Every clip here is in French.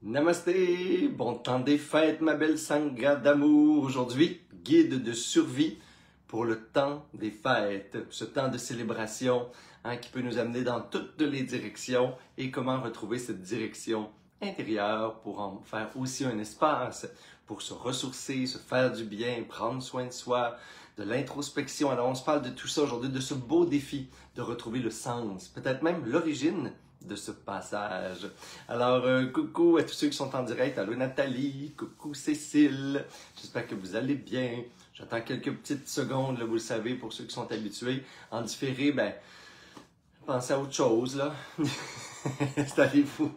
Namasté, bon temps des fêtes, ma belle Sangha d'amour. Aujourd'hui, guide de survie pour le temps des fêtes, ce temps de célébration qui peut nous amener dans toutes les directions et comment retrouver cette direction intérieure pour en faire aussi un espace pour se ressourcer, se faire du bien, prendre soin de soi, de l'introspection. Alors on se parle de tout ça aujourd'hui, de ce beau défi de retrouver le sens, peut-être même l'origine de ce passage. Alors, coucou à tous ceux qui sont en direct. Allô Nathalie, coucou Cécile. J'espère que vous allez bien. J'attends quelques petites secondes, là, vous le savez, pour ceux qui sont habitués. En différé, ben, pensez à autre chose, là. Installez-vous.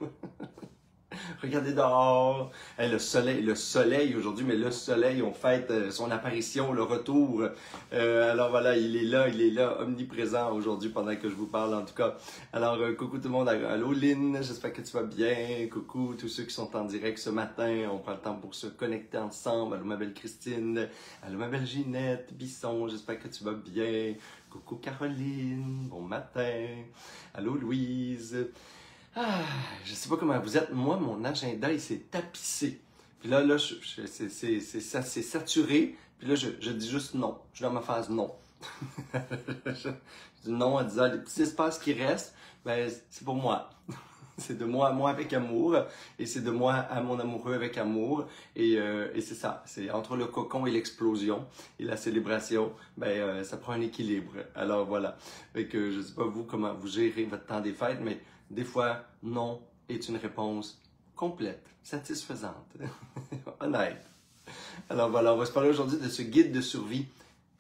Regardez dehors. Hey, le soleil aujourd'hui, mais le soleil, on fête son apparition, le retour. Alors voilà, il est là, omniprésent aujourd'hui pendant que je vous parle en tout cas. Alors, coucou tout le monde, allô Lynn, j'espère que tu vas bien. Coucou tous ceux qui sont en direct ce matin, on prend le temps pour se connecter ensemble. Allô ma belle Christine, allô ma belle Ginette Bisson, j'espère que tu vas bien. Coucou Caroline, bon matin. Allô Louise. Ah, je sais pas comment vous êtes. Moi, mon agenda, il s'est tapissé. Puis là, c'est saturé. Puis là, je dis juste non. Je suis dans ma phase non. Je dis non en disant les petits espaces qui restent, ben, c'est pour moi. C'est de moi à moi avec amour. Et c'est de moi à mon amoureux avec amour. Et c'est ça. C'est entre le cocon et l'explosion et la célébration, ben, ça prend un équilibre. Alors voilà. Fait que je sais pas vous comment vous gérez votre temps des fêtes, mais des fois, non est une réponse complète, satisfaisante, honnête. Alors voilà, on va se parler aujourd'hui de ce guide de survie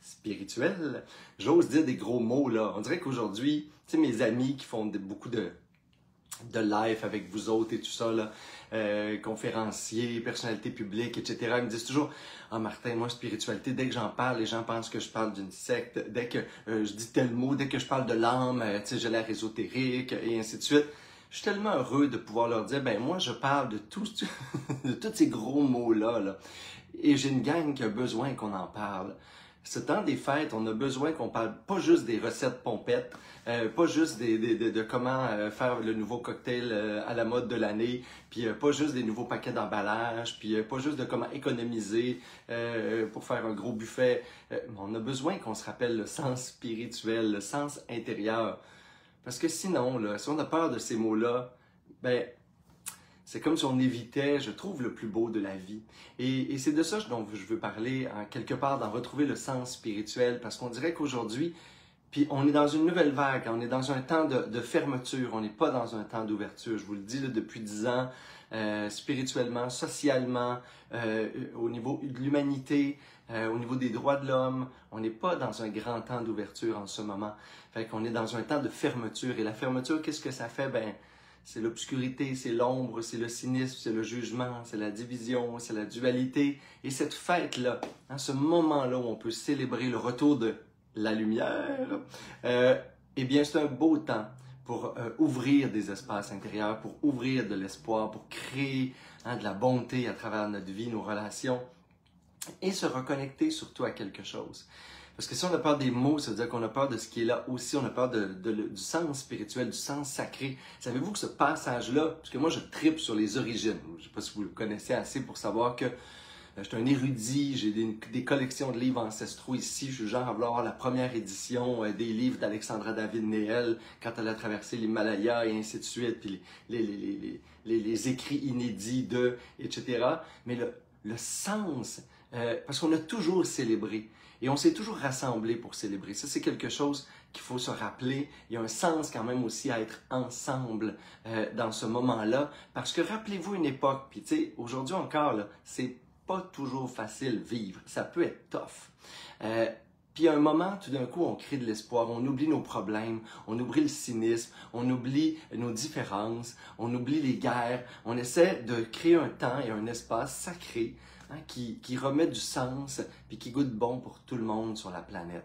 spirituelle. J'ose dire des gros mots là. On dirait qu'aujourd'hui, tu sais, mes amis qui font beaucoup de live avec vous autres et tout ça, là, conférenciers, personnalités publiques, etc. Ils me disent toujours « Ah Martin, moi spiritualité, dès que j'en parle, les gens pensent que je parle d'une secte. Dès que je dis tel mot, dès que je parle de l'âme, tu sais, j'ai l'air ésotérique et ainsi de suite. » Je suis tellement heureux de pouvoir leur dire « Ben moi, je parle de tous ces gros mots-là. Là. Et j'ai une gang qui a besoin qu'on en parle. » Ce temps des fêtes, on a besoin qu'on parle pas juste des recettes pompettes, pas juste de comment faire le nouveau cocktail à la mode de l'année, puis pas juste des nouveaux paquets d'emballage, puis pas juste de comment économiser pour faire un gros buffet. On a besoin qu'on se rappelle le sens spirituel, le sens intérieur. Parce que sinon, là, si on a peur de ces mots-là, ben c'est comme si on évitait, je trouve, le plus beau de la vie. Et c'est de ça dont je veux parler, en quelque part, d'en retrouver le sens spirituel, parce qu'on dirait qu'aujourd'hui, puis on est dans une nouvelle vague, on est dans un temps de fermeture, on n'est pas dans un temps d'ouverture. Je vous le dis là, depuis 10 ans, spirituellement, socialement, au niveau de l'humanité, au niveau des droits de l'homme, on n'est pas dans un grand temps d'ouverture en ce moment. Fait qu'on est dans un temps de fermeture. Et la fermeture, qu'est-ce que ça fait? Ben, c'est l'obscurité, c'est l'ombre, c'est le cynisme, c'est le jugement, c'est la division, c'est la dualité. Et cette fête-là, hein, ce moment-là où on peut célébrer le retour de la lumière, eh bien c'est un beau temps pour ouvrir des espaces intérieurs, pour ouvrir de l'espoir, pour créer de la bonté à travers notre vie, nos relations, et se reconnecter surtout à quelque chose. Parce que si on a peur des mots, ça veut dire qu'on a peur de ce qui est là aussi, on a peur du sens spirituel, du sens sacré. Savez-vous que ce passage-là, parce que moi je tripe sur les origines, je ne sais pas si vous le connaissez assez pour savoir que je suis un érudit, j'ai des collections de livres ancestraux ici, je suis genre à vouloir avoir la première édition des livres d'Alexandra David Néel quand elle a traversé l'Himalaya et ainsi de suite, puis les écrits inédits etc. Mais le sens, parce qu'on a toujours célébré. Et on s'est toujours rassemblés pour célébrer. Ça, c'est quelque chose qu'il faut se rappeler. Il y a un sens quand même aussi à être ensemble dans ce moment-là. Parce que rappelez-vous une époque, puis tu sais, aujourd'hui encore, là, c'est pas toujours facile vivre. Ça peut être tough. Puis à un moment, tout d'un coup, on crée de l'espoir. On oublie nos problèmes, on oublie le cynisme, on oublie nos différences, on oublie les guerres. On essaie de créer un temps et un espace sacré qui remet du sens puis qui goûte bon pour tout le monde sur la planète.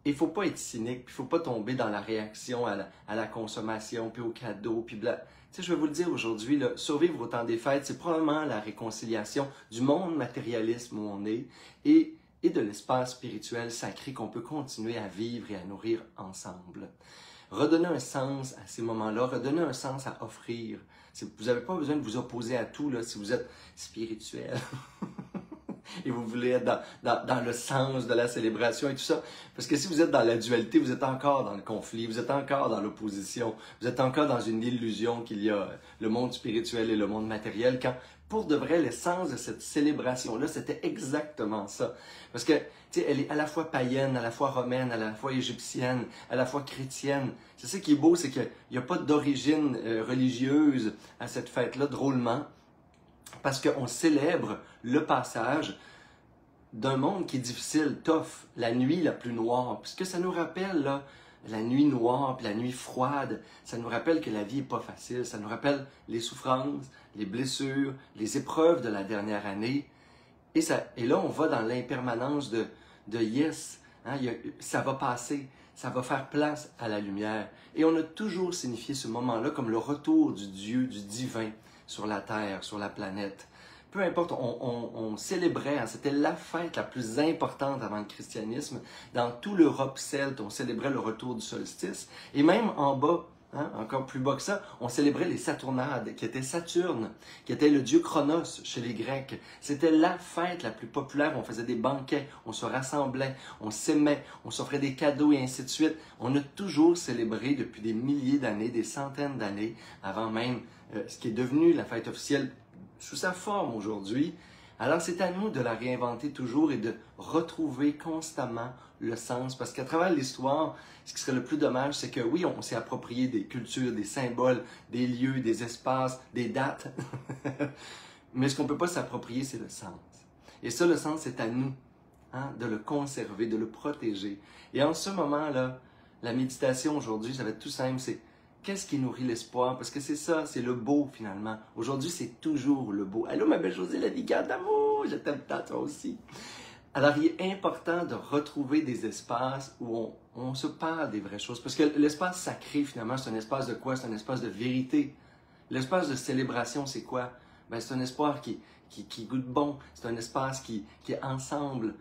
Il ne faut pas être cynique, il ne faut pas tomber dans la réaction à la consommation, puis aux cadeaux, puis bla. Tu sais, je vais vous le dire aujourd'hui, là, survivre au temps des fêtes, c'est probablement la réconciliation du monde matérialisme où on est et de l'espace spirituel sacré qu'on peut continuer à vivre et à nourrir ensemble. redonner un sens à ces moments-là, redonner un sens à offrir. Vous n'avez pas besoin de vous opposer à tout là, si vous êtes spirituel et vous voulez être dans le sens de la célébration et tout ça. Parce que si vous êtes dans la dualité, vous êtes encore dans le conflit, vous êtes encore dans l'opposition, vous êtes encore dans une illusion qu'il y a le monde spirituel et le monde matériel, quand pour de vrai, l'essence de cette célébration-là, c'était exactement ça. Parce que, tu sais, elle est à la fois païenne, à la fois romaine, à la fois égyptienne, à la fois chrétienne. C'est ça qui est beau, c'est qu'il n'y a pas d'origine religieuse à cette fête-là, drôlement, parce qu'on célèbre le passage d'un monde qui est difficile, tough, la nuit la plus noire. Puisque ça nous rappelle, là, la nuit noire, puis la nuit froide, ça nous rappelle que la vie n'est pas facile, ça nous rappelle les souffrances, les blessures, les épreuves de la dernière année. Et là, on va dans l'impermanence de yes, hein, ça va passer, ça va faire place à la lumière. Et on a toujours signifié ce moment-là comme le retour du Dieu, du divin sur la terre, sur la planète. Peu importe, on célébrait, hein, c'était la fête la plus importante avant le christianisme. Dans tout l'Europe celte, on célébrait le retour du solstice. Et même en bas, hein, encore plus bas que ça, on célébrait les Saturnales, qui était Saturne, qui était le dieu Chronos chez les Grecs. C'était la fête la plus populaire. On faisait des banquets, on se rassemblait, on s'aimait, on s'offrait des cadeaux et ainsi de suite. On a toujours célébré depuis des milliers d'années, des centaines d'années, avant même ce qui est devenu la fête officielle sous sa forme aujourd'hui. Alors c'est à nous de la réinventer toujours et de retrouver constamment le sens. Parce qu'à travers l'histoire, ce qui serait le plus dommage, c'est que oui, on s'est approprié des cultures, des symboles, des lieux, des espaces, des dates. Mais ce qu'on ne peut pas s'approprier, c'est le sens. Et ça, le sens, c'est à nous, hein, de le conserver, de le protéger. Et en ce moment-là, la méditation aujourd'hui, ça va être tout simple, c'est qu'est-ce qui nourrit l'espoir? Parce que c'est ça, c'est le beau finalement. Aujourd'hui, c'est toujours le beau. Allô, ma belle Josée, la Liga d'amour, je t'aime tant, toi aussi. Alors, il est important de retrouver des espaces où on se parle des vraies choses. Parce que l'espace sacré, finalement, c'est un espace de quoi? C'est un espace de vérité. L'espace de célébration, c'est quoi? Ben, c'est un espoir qui goûte bon. C'est un espace qui est ensemble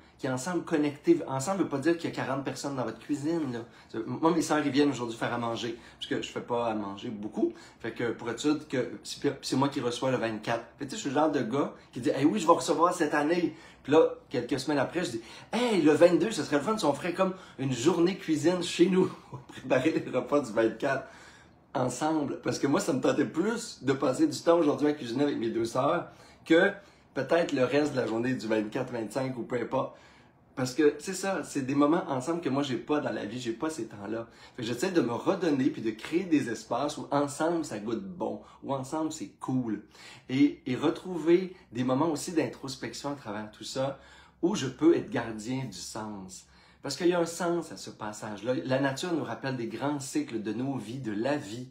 connecté. Ensemble ne veut pas dire qu'il y a 40 personnes dans votre cuisine. Là. Moi, mes sœurs, ils viennent aujourd'hui faire à manger. Parce que je ne fais pas à manger beaucoup. Fait que pour être sûr que c'est moi qui reçois le 24. Fait que, tu sais, je suis le genre de gars qui dit « Hey, oui, je vais recevoir cette année. » Puis là, quelques semaines après, je dis « Hey, le 22, ce serait le fun si on ferait comme une journée cuisine chez nous. On va préparer les repas du 24. » ensemble. Parce que moi, ça me tentait plus de passer du temps aujourd'hui à cuisiner avec mes deux sœurs que peut-être le reste de la journée du 24-25 ou peu importe. Parce que c'est ça, c'est des moments ensemble que moi, j'ai pas dans la vie, j'ai pas ces temps-là. Fait que j'essaie de me redonner puis de créer des espaces où ensemble, ça goûte bon, où ensemble, c'est cool. Et retrouver des moments aussi d'introspection à travers tout ça, où je peux être gardien du sens. Parce qu'il y a un sens à ce passage-là. La nature nous rappelle des grands cycles de nos vies, de la vie.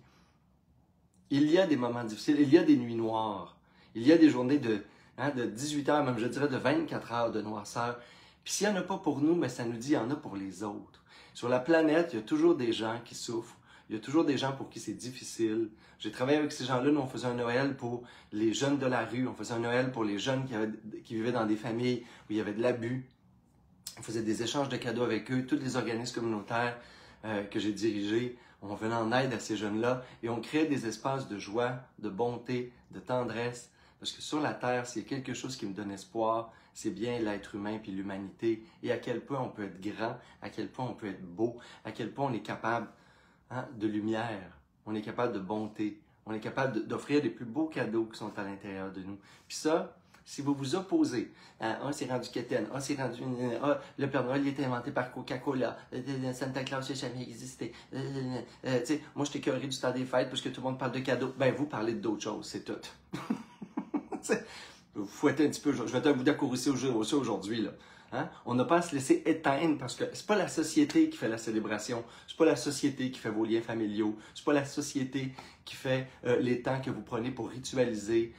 Il y a des moments difficiles, il y a des nuits noires, il y a des journées de 18 heures, même je dirais de 24 heures de noirceur. Puis s'il n'y en a pas pour nous, mais ça nous dit qu'il y en a pour les autres. Sur la planète, il y a toujours des gens qui souffrent. Il y a toujours des gens pour qui c'est difficile. J'ai travaillé avec ces gens-là, nous on faisait un Noël pour les jeunes de la rue, on faisait un Noël pour les jeunes qui vivaient dans des familles où il y avait de l'abus. On faisait des échanges de cadeaux avec eux, tous les organismes communautaires que j'ai dirigés. On venait en aide à ces jeunes-là et on créait des espaces de joie, de bonté, de tendresse. Parce que sur la Terre, s'il y a quelque chose qui me donne espoir, c'est bien l'être humain puis l'humanité. Et à quel point on peut être grand, à quel point on peut être beau, à quel point on est capable de lumière, on est capable de bonté, on est capable d'offrir les plus beaux cadeaux qui sont à l'intérieur de nous. Puis ça, si vous vous opposez à c'est rendu quétaine, c'est rendu le Père Noël il était inventé par Coca-Cola, Santa Claus n'a jamais existé, moi je t'écœurerai du temps des fêtes parce que tout le monde parle de cadeaux. Ben vous parlez d'autres choses, c'est tout. Vous fouettez un petit peu, je vais te vous d'accourusser aujourd'hui là. Hein? On n'a pas à se laisser éteindre parce que c'est pas la société qui fait la célébration, c'est pas la société qui fait vos liens familiaux, c'est pas la société qui fait les temps que vous prenez pour ritualiser,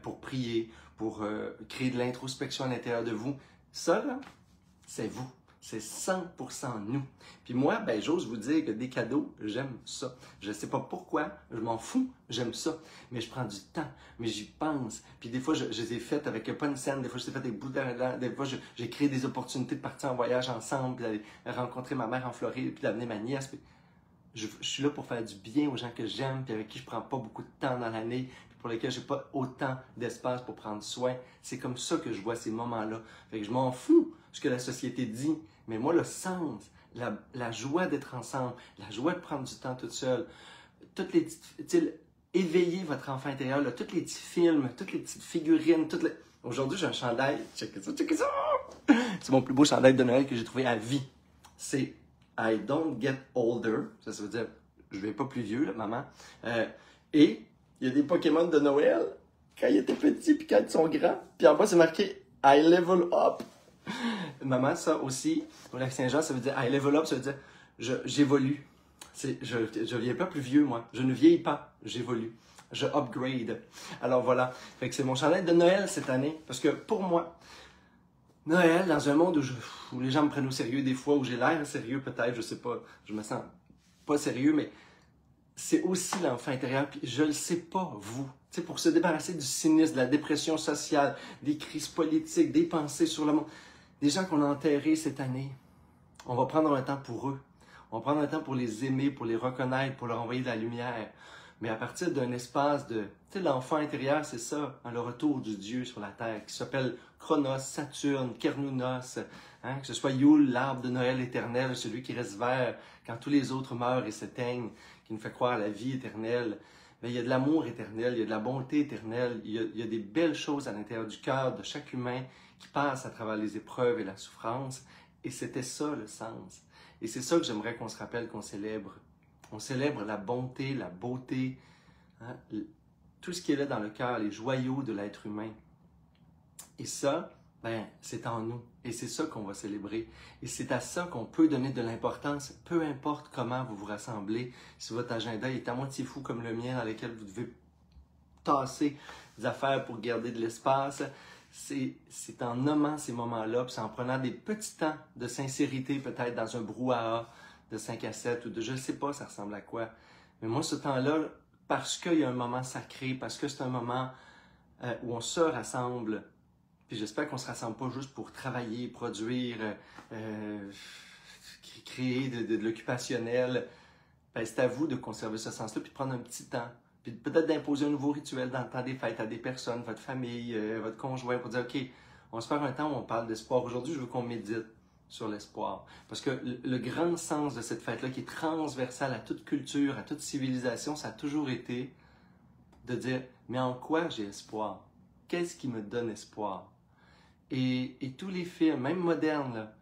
pour prier, pour créer de l'introspection à l'intérieur de vous. Ça, là, c'est vous. C'est 100% nous. Puis moi, ben, j'ose vous dire que des cadeaux, j'aime ça. Je ne sais pas pourquoi, je m'en fous, j'aime ça. Mais je prends du temps, mais j'y pense. Puis des fois, je les ai faites avec pas une scène, des fois, je les ai fait des bouts d'argent, des fois, j'ai créé des opportunités de partir en voyage ensemble, puis d'aller rencontrer ma mère en Floride, puis d'amener ma nièce. Puis je suis là pour faire du bien aux gens que j'aime, puis avec qui je prends pas beaucoup de temps dans l'année, puis pour lesquels j'ai pas autant d'espace pour prendre soin. C'est comme ça que je vois ces moments-là. Fait que je m'en fous ce que la société dit, mais moi, le sens, la joie d'être ensemble, la joie de prendre du temps toute seule, toutes les petites, éveiller votre enfant intérieur, là, tous les petits films, toutes les petites figurines, Aujourd'hui, j'ai un chandail, checkez ça, checkez ça! C'est mon plus beau chandail de Noël que j'ai trouvé à vie. C'est I don't get older, ça veut dire je ne vais pas plus vieux, là, maman. Et il y a des Pokémon de Noël quand ils étaient petits puis quand ils sont grands. Puis en bas, c'est marqué I level up. Maman, ça aussi, au Lac-Saint-Jean, ça veut dire I level up, ça veut dire j'évolue. Je ne viens pas plus vieux, moi. Je ne vieillis pas, j'évolue. Je upgrade. Alors voilà. Fait que c'est mon chandail de Noël cette année. Parce que pour moi, Noël, dans un monde où les gens me prennent au sérieux des fois, où j'ai l'air sérieux peut-être, je sais pas, je me sens pas sérieux, mais c'est aussi l'enfant intérieur, puis je le sais pas, vous. Tu sais, pour se débarrasser du cynisme, de la dépression sociale, des crises politiques, des pensées sur le monde, des gens qu'on a enterrés cette année, on va prendre un temps pour eux. On va prendre un temps pour les aimer, pour les reconnaître, pour leur envoyer de la lumière. Mais à partir d'un espace de... Tu sais, l'enfant intérieur, c'est ça, hein, le retour du Dieu sur la terre, qui s'appelle Chronos, Saturne, Cernunnos, hein, que ce soit Yule, l'arbre de Noël éternel, celui qui reste vert quand tous les autres meurent et s'éteignent, qui nous fait croire à la vie éternelle. Mais il y a de l'amour éternel, il y a de la bonté éternelle, il y a des belles choses à l'intérieur du cœur de chaque humain qui passe à travers les épreuves et la souffrance. Et c'était ça le sens. Et c'est ça que j'aimerais qu'on se rappelle, qu'on célèbre. On célèbre la bonté, la beauté, hein, tout ce qui est là dans le cœur, les joyaux de l'être humain. Et ça, ben, c'est en nous. Et c'est ça qu'on va célébrer. Et c'est à ça qu'on peut donner de l'importance, peu importe comment vous vous rassemblez. Si votre agenda est à moitié fou comme le mien, dans lequel vous devez tasser des affaires pour garder de l'espace, c'est en nommant ces moments-là, puis c'est en prenant des petits temps de sincérité, peut-être dans un brouhaha de 5 à 7, ou de je ne sais pas ça ressemble à quoi. Mais moi, ce temps-là, parce qu'il y a un moment sacré, parce que c'est un moment où on se rassemble, puis j'espère qu'on ne se rassemble pas juste pour travailler, produire, créer de l'occupationnel, ben, c'est à vous de conserver ce sens-là, puis de prendre un petit temps. Puis peut-être d'imposer un nouveau rituel dans le temps des fêtes à des personnes, votre famille, votre conjoint, pour dire, OK, on va se faire un temps où on parle d'espoir. Aujourd'hui, je veux qu'on médite sur l'espoir. Parce que le grand sens de cette fête-là, qui est transversale à toute culture, à toute civilisation, ça a toujours été de dire, mais en quoi j'ai espoir? Qu'est-ce qui me donne espoir? Et tous les films, même modernes, là,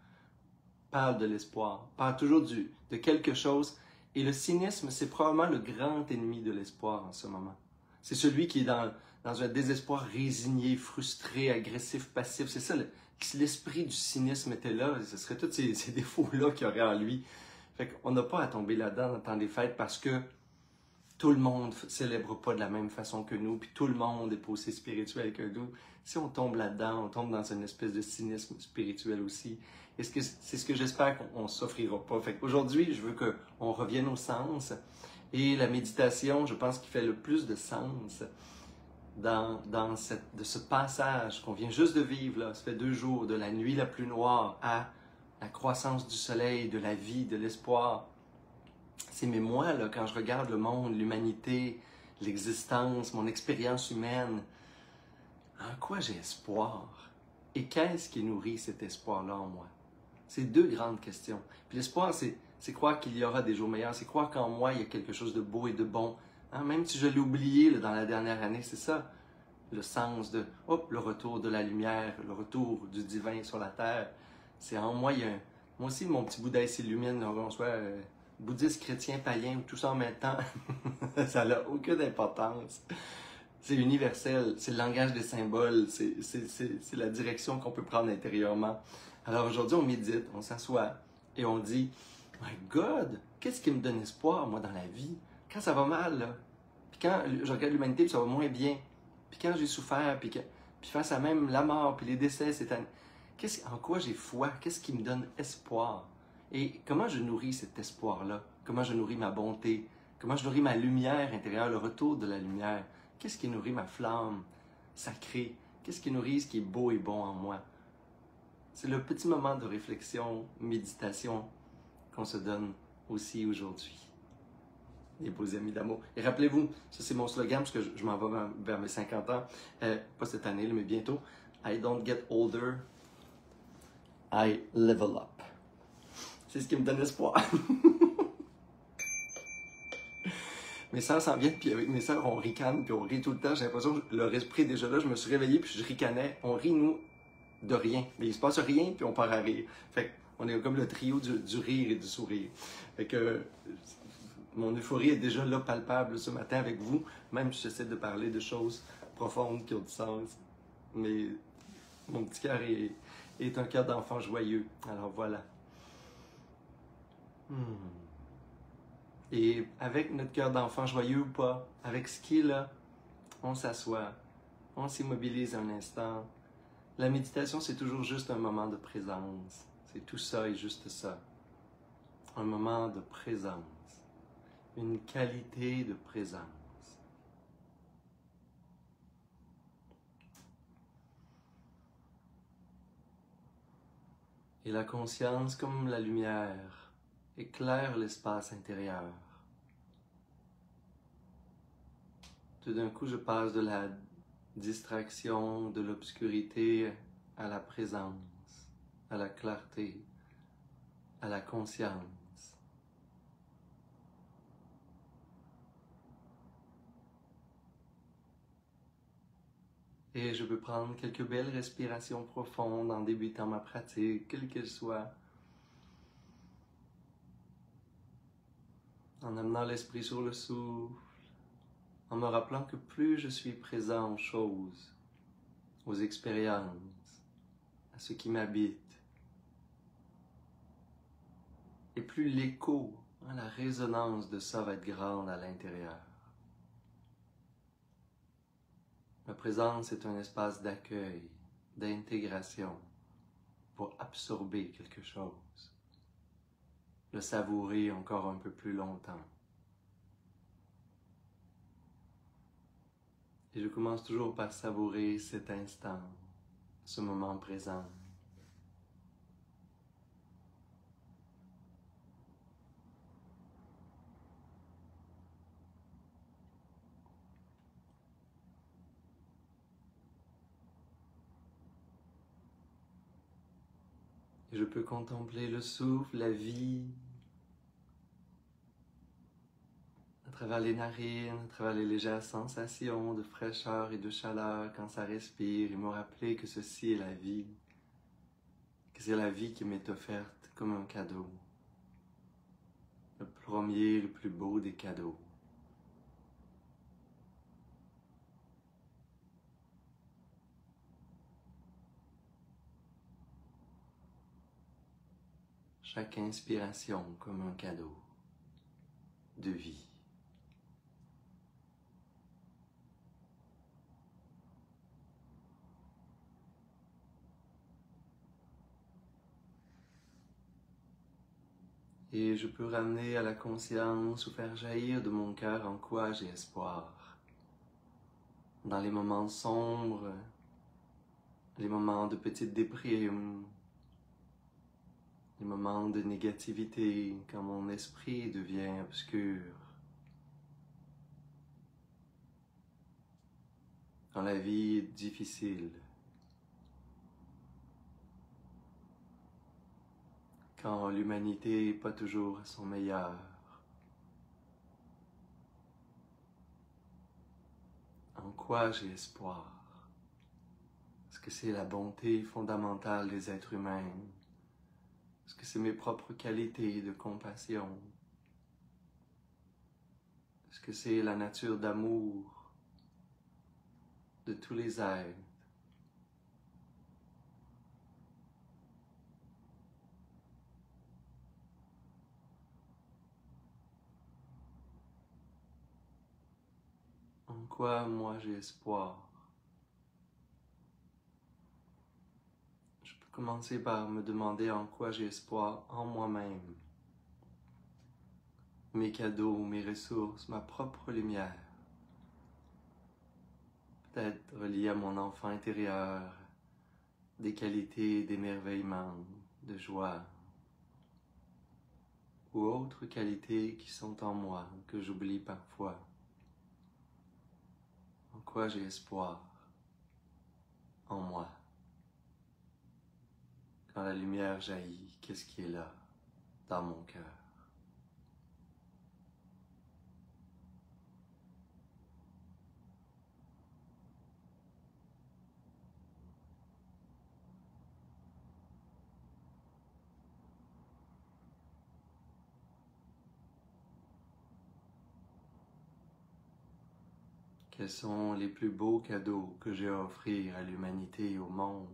parlent de l'espoir, parlent toujours de quelque chose. Et le cynisme, c'est probablement le grand ennemi de l'espoir en ce moment. C'est celui qui est dans un désespoir résigné, frustré, agressif, passif. C'est ça, si l'esprit du cynisme était là, ce seraient tous ces défauts-là qu'il y aurait en lui. Fait qu'on n'a pas à tomber là-dedans dans le temps des fêtes parce que tout le monde ne célèbre pas de la même façon que nous, puis tout le monde n'est pas aussi spirituel que nous. Si on tombe là-dedans, on tombe dans une espèce de cynisme spirituel aussi. Et c'est ce que j'espère qu'on ne s'offrira pas. Fait qu'aujourd'hui, je veux qu'on revienne au sens. Et la méditation, je pense qu'il fait le plus de sens de ce passage qu'on vient juste de vivre, là. Ça fait 2 jours, de la nuit la plus noire à la croissance du soleil, de la vie, de l'espoir. Mais moi, là, quand je regarde le monde, l'humanité, l'existence, mon expérience humaine, en quoi j'ai espoir? Et qu'est-ce qui nourrit cet espoir-là en moi? C'est 2 grandes questions. Puis l'espoir, c'est croire qu'il y aura des jours meilleurs, c'est croire qu'en moi, il y a quelque chose de beau et de bon. Hein? Même si je l'ai oublié là, dans la dernière année, c'est ça, le sens de, le retour de la lumière, le retour du divin sur la terre. C'est en moi, moi aussi, mon petit Bouddha s'illumine, qu'on soit bouddhiste, chrétien, païen, ou tout ça en même temps, ça n'a aucune importance. C'est universel, c'est le langage des symboles, c'est la direction qu'on peut prendre intérieurement. Alors aujourd'hui, on médite, on s'assoit et on dit « My God, qu'est-ce qui me donne espoir, moi, dans la vie? Quand ça va mal, là, puis quand je regarde l'humanité, puis ça va moins bien, puis quand j'ai souffert, puis face à même la mort, puis les décès, en quoi j'ai foi? Qu'est-ce qui me donne espoir? Et comment je nourris cet espoir-là? Comment je nourris ma bonté? Comment je nourris ma lumière intérieure, le retour de la lumière? Qu'est-ce qui nourrit ma flamme sacrée? Qu'est-ce qui nourrit ce qui est beau et bon en moi? C'est le petit moment de réflexion, méditation qu'on se donne aussi aujourd'hui. les beaux amis d'amour. Et rappelez-vous, ça c'est mon slogan parce que je m'en vais vers mes 50 ans, pas cette année, mais bientôt. I don't get older, I level up. C'est ce qui me donne espoir. Mes sœurs s'en viennent, puis avec mes sœurs, on ricane, puis on rit tout le temps. J'ai l'impression que leur esprit est déjà là. Je me suis réveillé, puis je ricanais. On rit, nous, de rien. Mais il se passe rien, puis on part à rire. Fait qu'on est comme le trio du rire et du sourire. Fait que mon euphorie est déjà là, palpable, ce matin avec vous. Même si j'essaie de parler de choses profondes qui ont du sens. Mais mon petit cœur est un cœur d'enfant joyeux. Alors voilà. Et avec notre cœur d'enfant joyeux ou pas, avec ce qui est là, on s'assoit, on s'immobilise un instant. La méditation, c'est toujours juste un moment de présence. C'est tout ça et juste ça. Un moment de présence. Une qualité de présence. Et la conscience, comme la lumière, éclaire l'espace intérieur. Tout d'un coup, je passe de la distraction, de l'obscurité à la présence, à la clarté, à la conscience. Et je peux prendre quelques belles respirations profondes en débutant ma pratique, quelle qu'elle soit, en amenant l'esprit sur le souffle, en me rappelant que plus je suis présent aux choses, aux expériences, à ce qui m'habite, et plus l'écho, la résonance de ça va être grande à l'intérieur. La présence est un espace d'accueil, d'intégration, pour absorber quelque chose, le savourer encore un peu plus longtemps. Et je commence toujours par savourer cet instant, ce moment présent. Et je peux contempler le souffle, la vie, à travers les narines, à travers les légères sensations de fraîcheur et de chaleur quand ça respire, et me rappeler que ceci est la vie, que c'est la vie qui m'est offerte comme un cadeau, le premier, le plus beau des cadeaux. Chaque inspiration comme un cadeau de vie. Et je peux ramener à la conscience ou faire jaillir de mon cœur en quoi j'ai espoir. Dans les moments sombres, les moments de petite déprime, les moments de négativité, quand mon esprit devient obscur. Quand la vie est difficile. Quand l'humanité n'est pas toujours à son meilleur. En quoi j'ai espoir? Est-ce que c'est la bonté fondamentale des êtres humains? Est-ce que c'est mes propres qualités de compassion? Est-ce que c'est la nature d'amour de tous les êtres? En quoi moi j'ai espoir? Je peux commencer par me demander en quoi j'ai espoir en moi-même. Mes cadeaux, mes ressources, ma propre lumière. Peut-être relié à mon enfant intérieur, des qualités d'émerveillement, de joie. ou autres qualités qui sont en moi, que j'oublie parfois. En quoi j'ai espoir en moi. Quand la lumière jaillit, qu'est-ce qui est là dans mon cœur? Quels sont les plus beaux cadeaux que j'ai à offrir à l'humanité et au monde?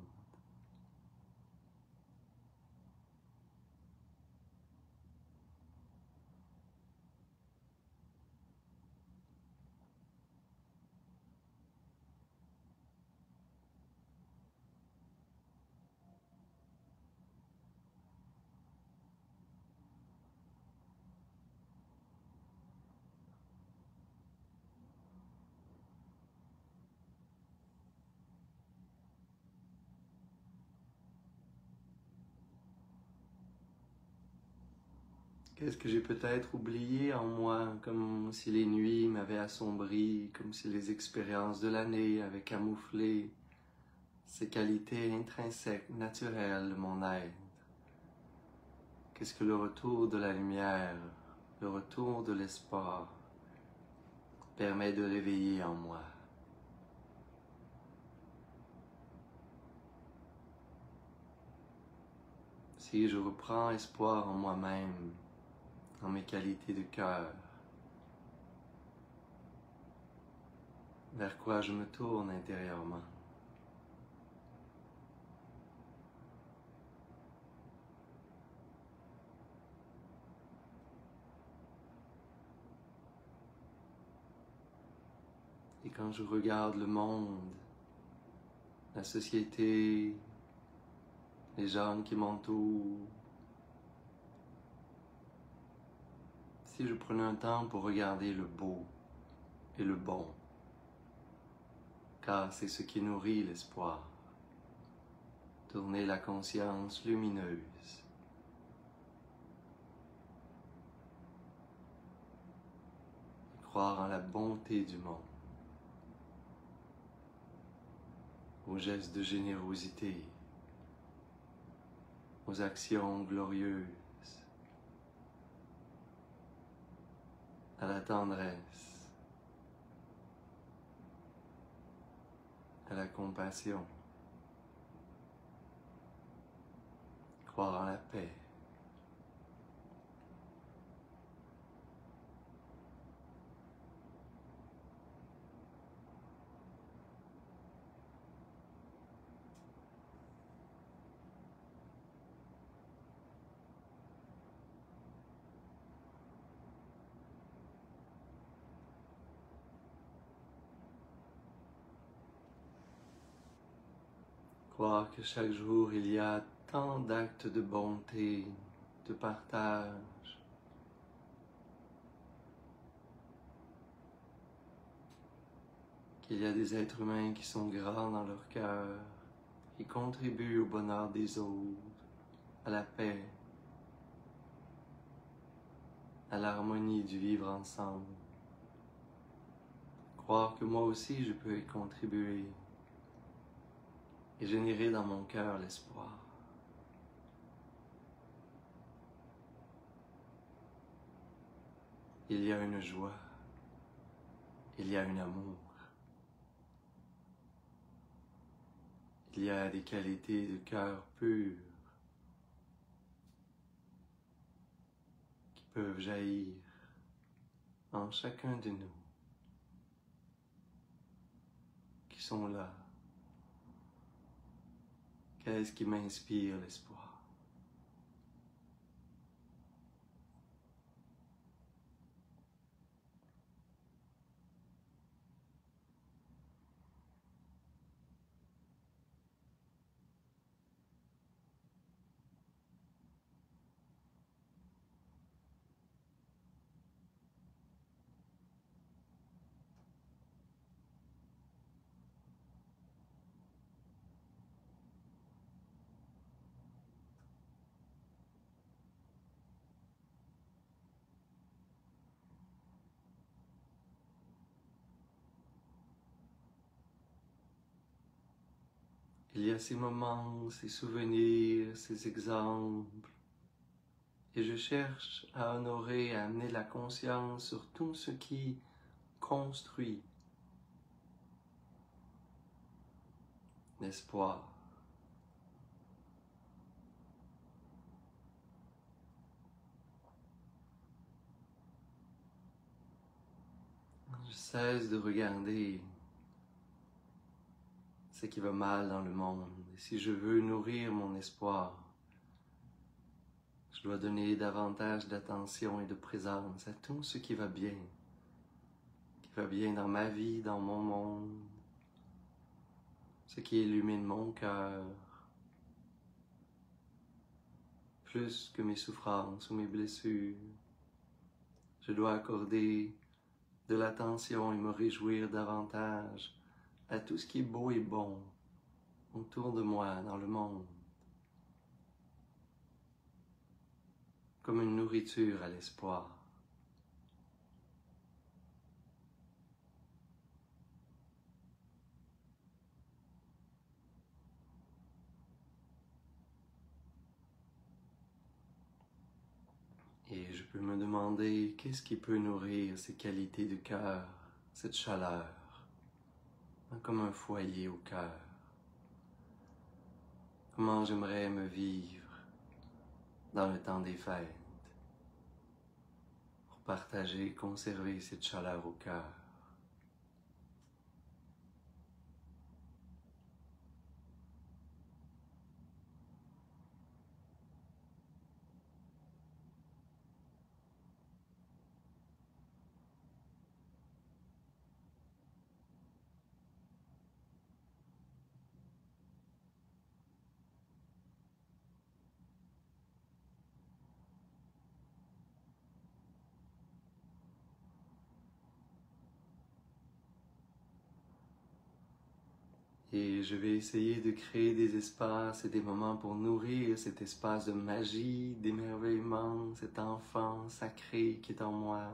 Qu'est-ce que j'ai peut-être oublié en moi, comme si les nuits m'avaient assombri, comme si les expériences de l'année avaient camouflé ces qualités intrinsèques, naturelles de mon être? Qu'est-ce que le retour de la lumière, le retour de l'espoir permet de réveiller en moi? Si je reprends espoir en moi-même, en mes qualités de cœur, vers quoi je me tourne intérieurement? Et quand je regarde le monde, la société, les gens qui m'entourent, si je prenais un temps pour regarder le beau et le bon, car c'est ce qui nourrit l'espoir, tourner la conscience lumineuse, croire en la bonté du monde, aux gestes de générosité, aux actions glorieuses, à la tendresse, à la compassion, croire en la paix. Croire que chaque jour il y a tant d'actes de bonté, de partage, qu'il y a des êtres humains qui sont grands dans leur cœur, qui contribuent au bonheur des autres, à la paix, à l'harmonie du vivre ensemble. Croire que moi aussi je peux y contribuer et générer dans mon cœur l'espoir. Il y a une joie, il y a un amour, il y a des qualités de cœur pur qui peuvent jaillir en chacun de nous, qui sont là. Qu'est-ce qui m'inspire l'espoir? Il y a ces moments, ces souvenirs, ces exemples. Et je cherche à honorer, à amener la conscience sur tout ce qui construit l'espoir. Je cesse de regarder ce qui va mal dans le monde. Et si je veux nourrir mon espoir, je dois donner davantage d'attention et de présence à tout ce qui va bien dans ma vie, dans mon monde, ce qui illumine mon cœur, plus que mes souffrances ou mes blessures. Je dois accorder de l'attention et me réjouir davantage à tout ce qui est beau et bon autour de moi, dans le monde, comme une nourriture à l'espoir. Et je peux me demander qu'est-ce qui peut nourrir ces qualités de cœur, cette chaleur, comme un foyer au cœur. Comment j'aimerais me vivre dans le temps des fêtes pour partager, conserver cette chaleur au cœur. Et je vais essayer de créer des espaces et des moments pour nourrir cet espace de magie, d'émerveillement, cet enfant sacré qui est en moi.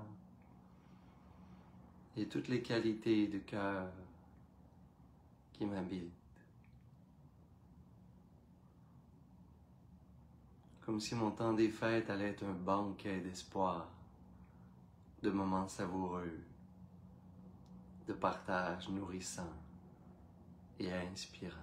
Et toutes les qualités de cœur qui m'habitent. Comme si mon temps des fêtes allait être un banquet d'espoir, de moments savoureux, de partage nourrissant et inspirant.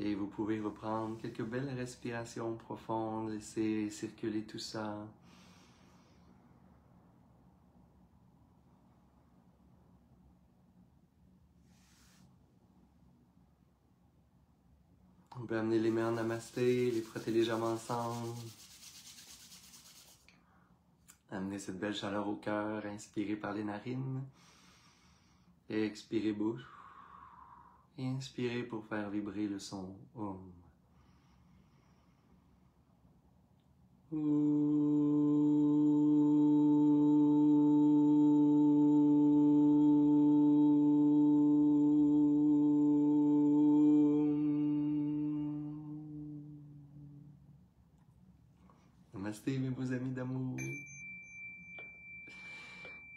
Et vous pouvez reprendre quelques belles respirations profondes, laisser circuler tout ça. On peut amener les mains en namasté, les frotter légèrement ensemble. Amener cette belle chaleur au cœur, inspirer par les narines. Et expirer bouche. Et inspirer pour faire vibrer le son Om. Namasté mes beaux amis d'amour.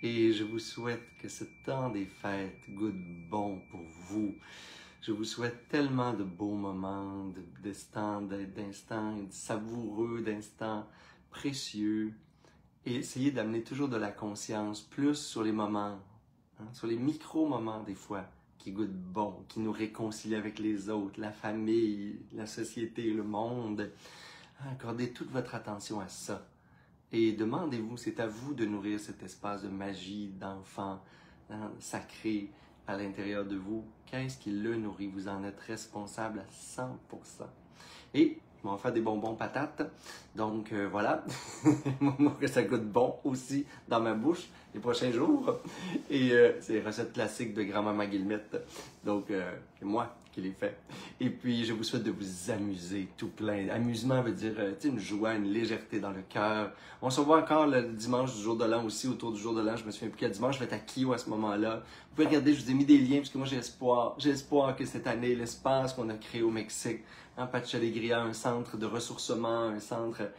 Et je vous souhaite que ce temps des fêtes goûte bon pour vous. Je vous souhaite tellement de beaux moments, d'instants savoureux, d'instants précieux. Et essayez d'amener toujours de la conscience, plus sur les moments, sur les micro-moments des fois, qui goûtent bon, qui nous réconcilient avec les autres, la famille, la société, le monde. Accordez toute votre attention à ça. Et demandez-vous, c'est à vous de nourrir cet espace de magie, d'enfant, sacré à l'intérieur de vous. Qu'est-ce qui le nourrit? Vous en êtes responsable à 100%. Et je m'en fais des bonbons patates. Donc voilà, que ça goûte bon aussi dans ma bouche les prochains jours. Et c'est recette classique de grand-maman Guillemette. Donc c'est moi qui l'ai fait. Et puis je vous souhaite de vous amuser tout plein. Amusement veut dire une joie, une légèreté dans le cœur. On se revoit encore le dimanche du jour de l'an aussi, autour du jour de l'an. Je me souviens plus quel dimanche, je vais être à Kio à ce moment-là. Vous pouvez regarder, je vous ai mis des liens parce que moi j'ai espoir. J'ai espoir que cette année, l'espace qu'on a créé au Mexique, Patch Alegria, un centre de ressourcement, un centre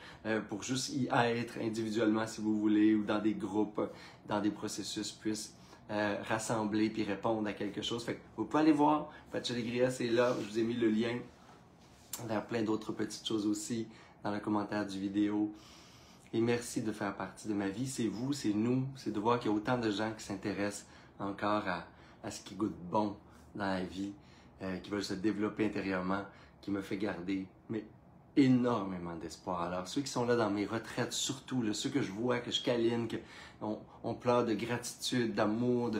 pour juste y être individuellement si vous voulez, ou dans des groupes, dans des processus, puissent rassembler puis répondre à quelque chose. Fait que vous pouvez aller voir, Patch Alegria, c'est là, je vous ai mis le lien vers plein d'autres petites choses aussi dans le commentaire du vidéo. Et merci de faire partie de ma vie. C'est vous, c'est nous, c'est de voir qu'il y a autant de gens qui s'intéressent encore à ce qui goûte bon dans la vie, qui veulent se développer intérieurement, qui me fait garder énormément d'espoir. Alors, ceux qui sont là dans mes retraites, surtout, là, ceux que je vois, que je câline, qu'on pleure de gratitude, d'amour,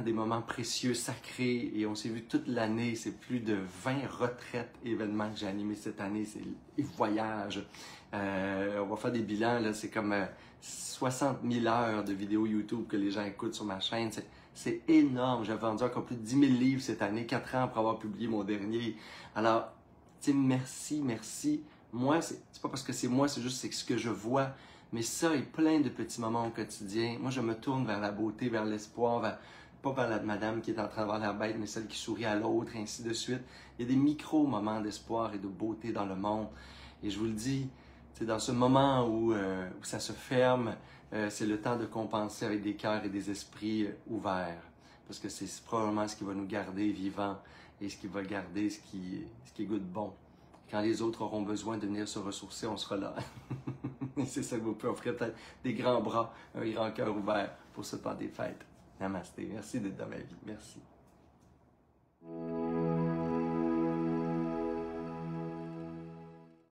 des moments précieux, sacrés, et on s'est vu toute l'année, c'est plus de 20 retraites, événements que j'ai animés cette année, c'est les voyages. On va faire des bilans, là, c'est comme 60 000 heures de vidéos YouTube que les gens écoutent sur ma chaîne. C'est énorme. J'ai vendu encore plus de 10 000 livres cette année, 4 ans après avoir publié mon dernier. Alors, tu sais, merci, merci. Moi, c'est pas parce que c'est moi, c'est juste c'est ce que je vois. Mais ça et plein de petits moments au quotidien. Moi, je me tourne vers la beauté, vers l'espoir, pas vers la madame qui est en train d'avoir l'air bête, mais celle qui sourit à l'autre, ainsi de suite. Il y a des micro-moments d'espoir et de beauté dans le monde. Et je vous le dis, c'est dans ce moment où ça se ferme, c'est le temps de compenser avec des cœurs et des esprits ouverts. Parce que c'est probablement ce qui va nous garder vivants et ce qui va garder ce qui goûte bon. Quand les autres auront besoin de venir se ressourcer, on sera là. Et c'est ça que vous pouvez offrir, peut-être des grands bras, un grand cœur ouvert pour ce temps des fêtes. Namasté. Merci d'être dans ma vie. Merci.